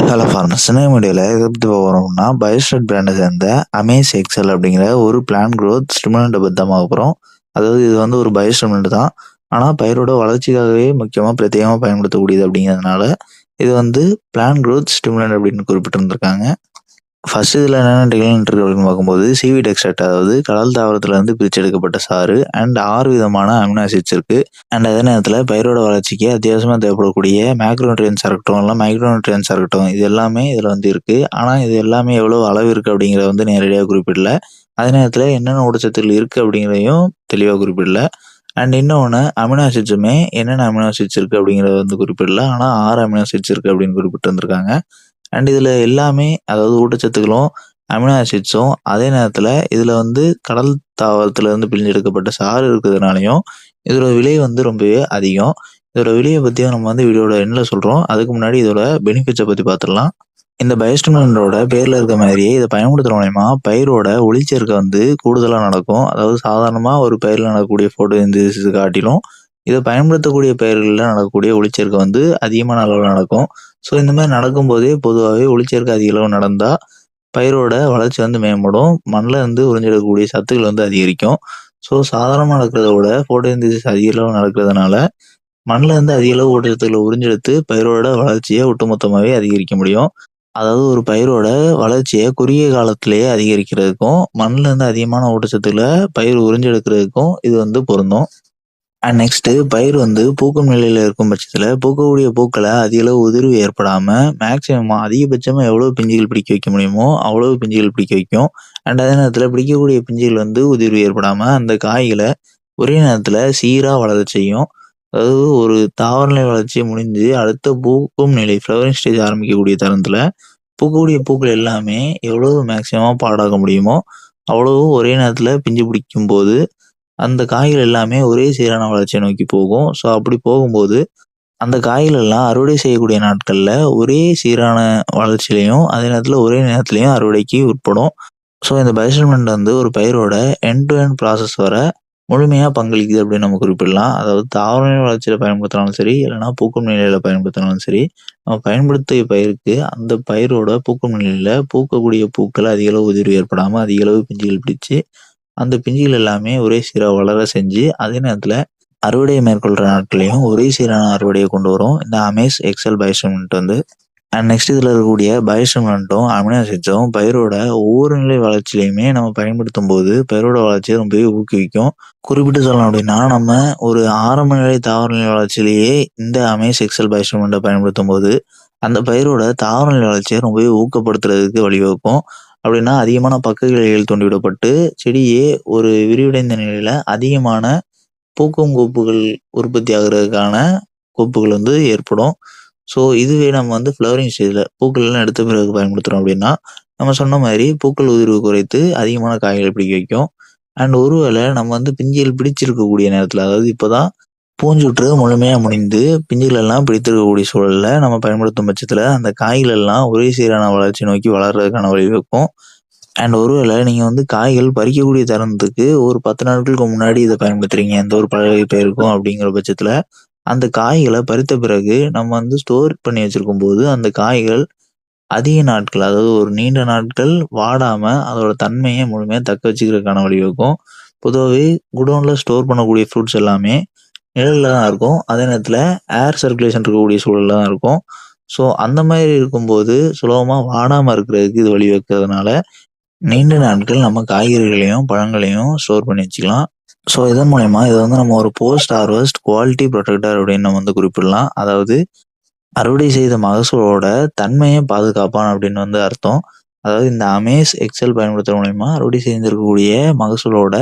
Hello farmers. சின்ன வீடியோவில் எதை பற்றி போகிறோம்னா பயோஸ்டேட் பிராண்டை சேர்ந்த அமேஸ் எக்ஸல் அப்படிங்கிற ஒரு பிளான் க்ரோத் ஸ்டிமுலண்ட்டை பற்றி தான் பார்க்க போகிறோம். அதாவது இது வந்து ஒரு பயோஸ்டிமுலண்ட் தான். ஆனால் பயிரோட வளர்ச்சிக்காகவே முக்கியமாக பிரத்யேகமாக பயன்படுத்தக்கூடியது அப்படிங்கிறதுனால இது வந்து பிளான் க்ரோத் ஸ்டிமுலண்ட் அப்படின்னு குறிப்பிட்டிருந்திருக்காங்க. ஃபர்ஸ்ட் இதில் என்னென்ன டெக்னாலஜி இருக்குது அப்படின்னு பார்க்கும்போது சீவீட் எக்ஸ்ட்ராக்ட், அதாவது கடல் தாவரத்துலேருந்து பிரிச்செடுக்கப்பட்ட சாறு அண்ட் 6 விதமான அமினோ ஆசிட்ஸ் இருக்குது. அண்ட் அதே நேரத்தில் பயிரோட வளர்ச்சிக்கு அத்தியாவசியமாக தேவைப்படக்கூடிய மேக்ரோநியூட்ரியன்ஸாக இருக்கட்டும், இல்லை மைக்ரோநியூட்ரியன்ஸாக இருக்கட்டும், இது எல்லாமே இதில் வந்து இருக்குது. ஆனால் இது எல்லாமே எவ்வளோ அளவு இருக்குது அப்படிங்கிறத வந்து நேரடியாக குறிப்பிடல. அதே நேரத்தில் என்னென்ன ஊட்டச்சத்துக்கள் இருக்குது அப்படிங்கிறதையும் தெளிவாக குறிப்பிடல. அண்ட் இன்னொன்று அமினோ ஆசிட்ஸுமே என்னென்ன அமினோ ஆசிட்ஸ் இருக்குது அப்படிங்கிறத வந்து குறிப்பிடல. ஆனால் 6 அமினோ ஆசிட்ஸ் இருக்குது அப்படின்னு குறிப்பிட்டு வந்திருக்காங்க. அண்ட் இதில் எல்லாமே, அதாவது ஊட்டச்சத்துக்களும் அமினோ ஆசிட்ஸும், அதே நேரத்தில் இதில் வந்து கடல் தாவரத்துலேருந்து பிழிஞ்செடுக்கப்பட்ட சாறு இருக்கிறதுனாலையும் இதோட விலை வந்து ரொம்பவே அதிகம். இதோட விலையை பற்றியும் நம்ம வந்து வீடியோட எண்ணில் சொல்கிறோம். அதுக்கு முன்னாடி இதோட பெனிஃபிட்ஸை பற்றி பார்த்துடலாம். இந்த பயோஸ்டிமுலண்டோட பேரில் இருக்க மாதிரியே இதை பயன்படுத்துகிற மூலயமா பயிரோட ஒளிச்சேர்க்கை வந்து கூடுதலாக நடக்கும். அதாவது சாதாரணமாக ஒரு பயிரில் நடக்கக்கூடிய ஃபோட்டோசிந்தசிஸ் காட்டிலும் இதை பயன்படுத்தக்கூடிய பயிர்களில் நடக்கக்கூடிய ஒளிச்சேர்க்கை வந்து அதிகமான அளவில் நடக்கும். ஸோ இந்த மாதிரி நடக்கும்போதே பொதுவாகவே ஒளிச்சேர்க்கை அதிக அளவு நடந்தால் பயிரோட வளர்ச்சி வந்து மேம்படும், மண்ணில் இருந்து உறிஞ்சிடக்கூடிய சத்துக்கள் வந்து அதிகரிக்கும். ஸோ சாதாரணமாக நடக்கிறத விட ஃபோட்டோசிந்தசிஸ் அதிக அளவு நடக்கிறதுனால மண்ணில் இருந்து அதிக அளவு ஊட்டச்சத்துக்களை உறிஞ்செடுத்து பயிரோட வளர்ச்சியை ஒட்டுமொத்தமாகவே அதிகரிக்க முடியும். அதாவது ஒரு பயிரோட வளர்ச்சியை குறுகிய காலத்திலேயே அதிகரிக்கிறதுக்கும் மண்ணில் இருந்து அதிகமான ஊட்டச்சத்துக்களை பயிர் உறிஞ்செடுக்கிறதுக்கும் இது வந்து பொருந்தும். அண்ட் நெக்ஸ்ட்டு பயிர் வந்து பூக்கும் நிலையில் இருக்கும் பட்சத்தில் பூக்கக்கூடிய பூக்களை அதிக அளவு உதிர்வு ஏற்படாமல் மேக்ஸிமம் அதிகபட்சமாக எவ்வளோ பிஞ்சுகள் பிடிக்க வைக்க முடியுமோ அவ்வளோ பிஞ்சுகள் பிடிக்க வைக்கும். அண்ட் அதே நேரத்தில் பிடிக்கக்கூடிய பிஞ்சுகள் வந்து உதிர்வு ஏற்படாமல் அந்த காய்களை ஒரே நேரத்தில் சீராக வளர செய்யும். அதாவது ஒரு தாவர நிலை வளர்ச்சி முடிஞ்சு அடுத்த பூக்கும் நிலை ஃப்ளவரிங் ஸ்டேஜ் ஆரம்பிக்கக்கூடிய தருணத்தில் பூக்கக்கூடிய பூக்கள் எல்லாமே எவ்வளவு மேக்ஸிமமாக பாடாக்க முடியுமோ அவ்வளவு ஒரே நேரத்தில் பிஞ்சு பிடிக்கும் போது அந்த காய்கள் எல்லாமே ஒரே சீரான வளர்ச்சியை நோக்கி போகும். ஸோ அப்படி போகும்போது அந்த காய்கள் எல்லாம் அறுவடை செய்யக்கூடிய நாட்களில் ஒரே சீரான வளர்ச்சியிலையும் அதே நேரத்தில் ஒரே நேரத்துலையும் அறுவடைக்கு உட்படும். ஸோ இந்த பயோஸ்டிமுலண்ட் வந்து ஒரு பயிரோட எண்ட் டு எண்ட் ப்ராசஸ் வர முழுமையாக பங்களிக்குது அப்படின்னு நம்ம குறிப்பிடலாம். அதாவது தாவர நிலை வளர்ச்சியில் பயன்படுத்தினாலும் சரி, இல்லைனா பூக்கும் நிலையில் பயன்படுத்தினாலும் சரி, நம்ம பயன்படுத்திய பயிருக்கு அந்த பயிரோட பூக்கும் நிலையில் பூக்கக்கூடிய பூக்கள் அதிக அளவு உதிர்வு ஏற்படாமல் அதிக அளவு பிஞ்சுகள் பிடிச்சு அந்த பிஞ்சுகள் எல்லாமே ஒரே சீராக வளர செஞ்சு அதே நேரத்தில் அறுவடையை மேற்கொள்கிற நாட்களையும் ஒரே சீரான அறுவடையை கொண்டு வரும் இந்த அமேஸ் எக்ஸல் பயோஸ்டிமுலண்ட் வந்து. அண்ட் நெக்ஸ்ட் இதில் இருக்கக்கூடிய பயோஸ்டிமுலண்ட்டும் அமினோ ஆசிட்ஸும் பயிரோட ஒவ்வொரு நிலை வளர்ச்சியிலையுமே நம்ம பயன்படுத்தும் போது பயிரோட வளர்ச்சியை ரொம்பவே ஊக்குவிக்கும். குறிப்பிட்டு சொல்லலாம் அப்படின்னா நம்ம ஒரு ஆரம்ப நிலை தாவர நிலை வளர்ச்சியிலேயே இந்த அமேஸ் எக்ஸல் பயோஸ்டிமுலண்ட்டை பயன்படுத்தும் போது அந்த பயிரோட தாவர நிலை வளர்ச்சியை ரொம்பவே ஊக்கப்படுத்துறதுக்கு வழிவகுக்கும். அப்படின்னா அதிகமான பக்க கிளைகள் தூண்டிவிடப்பட்டு செடியே ஒரு விரிவடைந்த நிலையில் அதிகமான பூக்கும் கோப்புகள் உற்பத்தி ஆகிறதுக்கான கோப்புகள் வந்து ஏற்படும். ஸோ இதுவே நம்ம வந்து ஃப்ளவரிங் ஸ்டேஜில் பூக்கள்லாம் எடுத்த பிறகு பயன்படுத்துகிறோம் அப்படின்னா நம்ம சொன்ன மாதிரி பூக்கள் உதிர்வு குறைத்து அதிகமான காய்களை பிடிக்க வைக்கும். அண்ட் ஒருவேளை நம்ம வந்து பிஞ்சுகள் பிடிச்சிருக்கக்கூடிய நேரத்தில், அதாவது இப்போ தான் பூஞ்சுற்று முழுமையாக முடிந்து பிஞ்சுகள் எல்லாம் பிடித்திருக்கக்கூடிய சூழலில் நம்ம பயன்படுத்தும் பட்சத்தில் அந்த காய்கள் எல்லாம் ஒரே சீரான வளர்ச்சி நோக்கி வளர்கிறதுக்கான வழிவகுக்கும். அண்ட் ஒருவேளை நீங்கள் வந்து காய்கள் பறிக்கக்கூடிய தருணத்துக்கு ஒரு 10 நாட்களுக்கு முன்னாடி இதை பயன்படுத்துறீங்க எந்த ஒரு பழகை பயிருக்கும் அப்படிங்கிற பட்சத்தில் அந்த காய்களை பறித்த பிறகு நம்ம வந்து ஸ்டோர் பண்ணி வச்சிருக்கும் போது அந்த காய்கள் அதிக நாட்கள், அதாவது ஒரு நீண்ட நாட்கள் வாடாமல் அதோட தன்மையை முழுமையாக தக்க வச்சுக்கிறதுக்கான வழிவகுக்கும். பொதுவாகவே குடோனில் ஸ்டோர் பண்ணக்கூடிய ஃப்ரூட்ஸ் எல்லாமே நிழலில் தான் இருக்கும், அதே நேரத்தில் ஏர் சர்க்குலேஷன் இருக்கக்கூடிய சூழலில் தான் இருக்கும். ஸோ அந்த மாதிரி இருக்கும்போது சுலபமாக வாடாமல் இருக்கிறதுக்கு இது வழிவகுக்கிறதுனால நீண்ட நாட்கள் நம்ம காய்கறிகளையும் பழங்களையும் ஸ்டோர் பண்ணி வச்சுக்கலாம். ஸோ இதன் மூலயமா இதை வந்து நம்ம ஒரு போஸ்ட் ஹார்வெஸ்ட் குவாலிட்டி ப்ரொடெக்டர் அப்படின்னு நம்ம வந்து குறிப்பிடலாம். அதாவது அறுவடை செய்த மகசூலோட தன்மையை பாதுகாப்பான் அப்படின்னு வந்து அர்த்தம். அதாவது இந்த அமேஸ் எக்ஸல் பயன்படுத்துகிற மூலயமா அறுவடை செய்திருக்கக்கூடிய மகசூலோட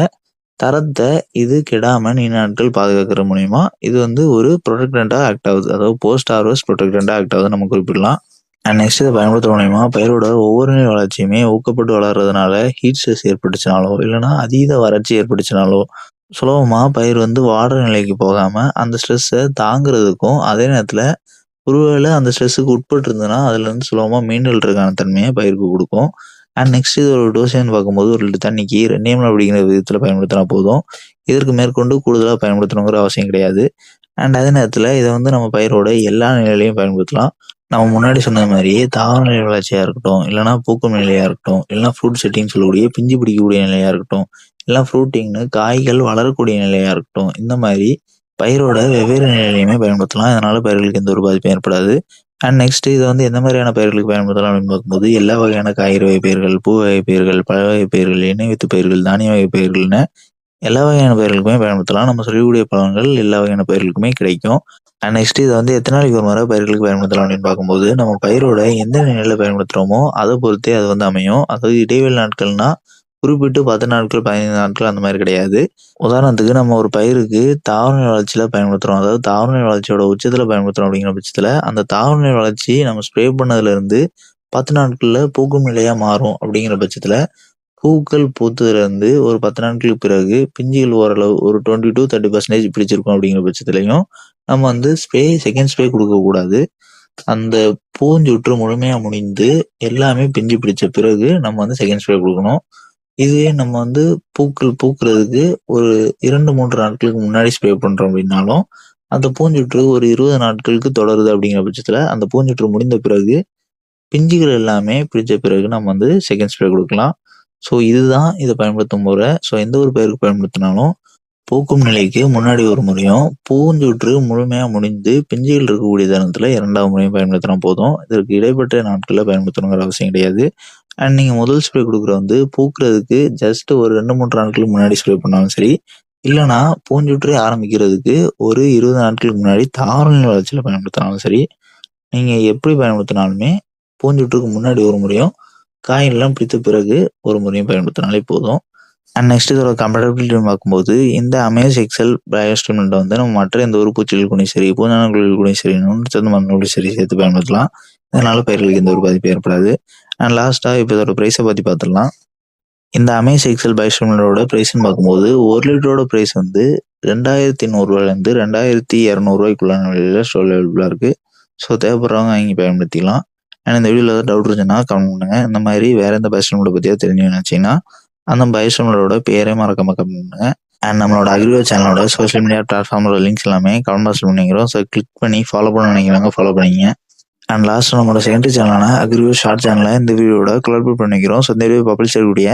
தரத்தை இது கெடாமல் நீண்ட நாட்கள் பாதுகாக்கிற மூலயமா இது வந்து ஒரு ப்ரொடெக்டண்டாக ஆக்ட் ஆகுது. அதாவது போஸ்ட் ஹார்வெஸ்ட் ப்ரொடெக்டண்டாக ஆக்ட் ஆகுது நம்ம குறிப்பிடலாம். அண்ட் நெக்ஸ்ட் இதை பயன்படுத்துகிற மூலயமா பயிரோட ஒவ்வொரு நிலை வளர்ச்சியுமே ஊக்கப்பட்டு வளர்றதுனால ஹீட் ஸ்ட்ரெஸ் ஏற்பட்டுச்சுனாலோ இல்லைனா அதீத வறட்சி ஏற்பட்டுச்சுனாலோ சுலபமாக பயிர் வந்து வாடுற நிலைக்கு போகாமல் அந்த ஸ்ட்ரெஸ்ஸை தாங்கிறதுக்கும் அதே நேரத்தில் ஒருவேளை அந்த ஸ்ட்ரெஸ்ஸுக்கு உட்பட்டு இருந்ததுன்னா அதுலேருந்து சுலபமாக மீண்டெழுறதுக்கான தன்மையை பயிருக்கு கொடுக்கும். அண்ட் நெக்ஸ்ட் இது ஒரு டோசேன்னு பார்க்கும்போது 1 லிட்டர் தண்ணிக்கு 2 ml அப்படிங்கிற விதத்தில் பயன்படுத்தினா போதும். இதற்கு மேற்கொண்டு கூடுதலாக பயன்படுத்தணுங்கிற அவசியம் கிடையாது. அண்ட் அதே நேரத்தில் இதை வந்து நம்ம பயிரோட எல்லா நிலையிலையும் பயன்படுத்தலாம். நம்ம முன்னாடி சொன்ன மாதிரியே தாவர நிலை வளர்ச்சியா இருக்கட்டும், இல்லைன்னா பூக்கும் நிலையா இருக்கட்டும், இல்லைன்னா ஃப்ரூட் செட்டிங் சொல்லக்கூடிய பிஞ்சு பிடிக்கக்கூடிய நிலையா இருக்கட்டும், இல்லைன்னா ஃப்ரூட்டிங்னு காய்கள் வளரக்கூடிய நிலையா இருக்கட்டும், இந்த மாதிரி பயிரோட வெவ்வேறு நிலையிலையுமே பயன்படுத்தலாம். இதனால பயிர்களுக்கு எந்த ஒரு பாதிப்பும் ஏற்படாது. அண்ட் நெக்ஸ்ட் இதை வந்து எந்த மாதிரியான பயிர்களுக்கு பயன்படுத்தலாம் அப்படின்னு பார்க்கும்போது எல்லா வகையான காய்கறி வகை பயிர்கள், பூ வகை பயிர்கள், பழ வகை பயிர்கள், எண்ணெய் வித்து பயிர்கள், தானிய வகை பயிர்கள்னு எல்லா வகையான பயிர்களுக்குமே பயன்படுத்தலாம். நம்ம சொல்லக்கூடிய பலன்கள் எல்லா வகையான பயிர்களுக்குமே கிடைக்கும். அண்ட் நெக்ஸ்ட் இதை வந்து எத்தனை நாளைக்கு ஒரு முறை பயிர்களுக்கு பயன்படுத்தலாம் அப்படின்னு பார்க்கும்போது நம்ம பயிரோட எந்த நிலையில பயன்படுத்துகிறோமோ அதை பொறுத்தே அது வந்து அமையும். அதாவது இடைவெளி நாட்கள்னா குறிப்பிட்டு 10 நாட்கள் 15 நாட்கள் அந்த மாதிரி கிடையாது. உதாரணத்துக்கு நம்ம ஒரு பயிருக்கு தாவரநிலை வளர்ச்சியில் பயன்படுத்துகிறோம், அதாவது தாவரநிலை வளர்ச்சியோட உச்சத்தில் பயன்படுத்துகிறோம் அப்படிங்கிற பட்சத்தில் அந்த தாவரநிலை வளர்ச்சி நம்ம ஸ்ப்ரே பண்ணதுலேருந்து 10 நாட்களில் பூக்கும் நிலையாக மாறும். அப்படிங்கிற பட்சத்தில் பூக்கள் பூத்ததுலேருந்து ஒரு 10 நாட்களுக்கு பிறகு பிஞ்சுகள் ஓரளவு ஒரு 20 to 30% பிடிச்சிருக்கும். அப்படிங்கிற பட்சத்துலையும் நம்ம வந்து செகண்ட் ஸ்ப்ரே கொடுக்கக்கூடாது. அந்த பூஞ்சுற்று முழுமையாக முடிந்து எல்லாமே பிஞ்சு பிடிச்ச பிறகு நம்ம வந்து செகண்ட் ஸ்ப்ரே கொடுக்கணும். இதுவே நம்ம வந்து பூக்கள் பூக்கிறதுக்கு ஒரு 2-3 நாட்களுக்கு முன்னாடி ஸ்ப்ரே பண்ணுறோம் அப்படின்னாலும் அந்த பூஞ்சுற்று ஒரு 20 நாட்களுக்கு தொடருது. அப்படிங்கிற பட்சத்தில் அந்த பூஞ்சுற்று முடிந்த பிறகு பிஞ்சுகள் எல்லாமே பிடிச்ச பிறகு நம்ம வந்து செகண்ட் ஸ்ப்ரே கொடுக்கலாம். ஸோ இதுதான் இதை பயன்படுத்தும் முறை. ஸோ எந்த ஒரு பயிருக்கு பயன்படுத்தினாலும் பூக்கும் நிலைக்கு முன்னாடி ஒரு முறையும் பூஞ்சுற்று முழுமையாக முடிந்து பிஞ்சுகள் இருக்கக்கூடிய தருணத்தில் 2வது முறையும் பயன்படுத்தினா போதும். இதற்கு இடைப்பட்ட நாட்களில் பயன்படுத்தணுங்கிற அவசியம் கிடையாது. அண்ட் நீங்கள் முதல் ஸ்ப்ரே கொடுக்குற வந்து பூக்கிறதுக்கு ஜஸ்ட் ஒரு 2-3 நாட்களுக்கு முன்னாடி ஸ்ப்ரே பண்ணாலும் சரி, இல்லைனா பூஞ்சுற்று ஆரம்பிக்கிறதுக்கு ஒரு 20 நாட்களுக்கு முன்னாடி தாவரநிலை வளர்ச்சியில் பயன்படுத்தினாலும் சரி, நீங்கள் எப்படி பயன்படுத்தினாலுமே பூஞ்சுற்றுக்கு முன்னாடி ஒரு முறையும் காயெல்லாம் பிடித்த பிறகு ஒரு முறையும் பயன்படுத்தினாலே போதும். அண்ட் நெக்ஸ்ட் இதோட கம்பேட்டபிலிட்டி பார்க்கும்போது இந்த அமேஸ் எக்ஸல் பயோஸ்டிமுலண்ட் வந்து நம்ம மற்ற எந்த ஒரு பூச்சிகள் கூடயும் சரி, பூஞ்சானங்கள் கூடயும் சரி, நுண்ணுச்சத்து மருந்துகளையும் சரி சேர்த்து பயன்படுத்தலாம். இதனால பயிர்களுக்கு எந்த ஒரு பாதிப்பும் ஏற்படாது. அண்ட் லாஸ்ட்டாக இப்போ இதோட ப்ரைஸை பற்றி பார்த்துடலாம். இந்த அமேஸ் எக்ஸல் பயோஸ்டிமுலண்டோட ப்ரைஸ்ன்னு பார்க்கும்போது 1 லிட்டரோட ப்ரைஸ் வந்து 2100 2200 விலையில் ஸ்டோர் அவைலபிளாக இருக்குது. ஸோ தேவைப்படுறவங்க வாங்கி பயன்படுத்திக்கலாம். அண்ட் இந்த வீடியோவில் ஏதாவது டவுட் இருந்துச்சுன்னா கமெண்ட் பண்ணுங்க. இந்த மாதிரி வேற எந்த பயோஸ்டிமுலண்ட் பற்றியா தெரிஞ்சு நினச்சிங்கன்னா அந்த பயோஸ்டிமுலண்டோட பேரே மறக்காம கமெண்ட் பண்ணுங்க. அண்ட் நம்மளோட அக்ரிவோ சேனலோட சோஷியல் மீடியா பிளாட்ஃபார்மோட லிங்க்ஸ் எல்லாமே கமெண்ட் பாக்ஸில் பண்ணிக்கிறோம். ஸோ கிளிக் பண்ணி ஃபாலோ பண்ண நினைக்கிறாங்க ஃபாலோ பண்ணிங்க. அண்ட் லாஸ்ட் நம்மளோட செகண்டரி சேனலான அக்ரிவோ ஷார்ட் சேனலை இந்த வீடியோட கொலாபரேட் பண்ணிக்கிறோம். ஸோ இந்த வீடியோ பப்ளிஷ் செய்யக்கூடிய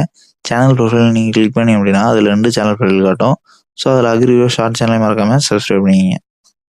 சேனல் ப்ரொஃபைல் நீங்கள் கிளிக் பண்ணி அப்படின்னா அதில் 2 சேனல் ப்ரொஃபைல் காட்டும். ஸோ அதில் அக்ரிவோ ஷார்ட் சேனலை மறக்காமல் சப்ஸ்கிரைப் பண்ணிக்கிங்க.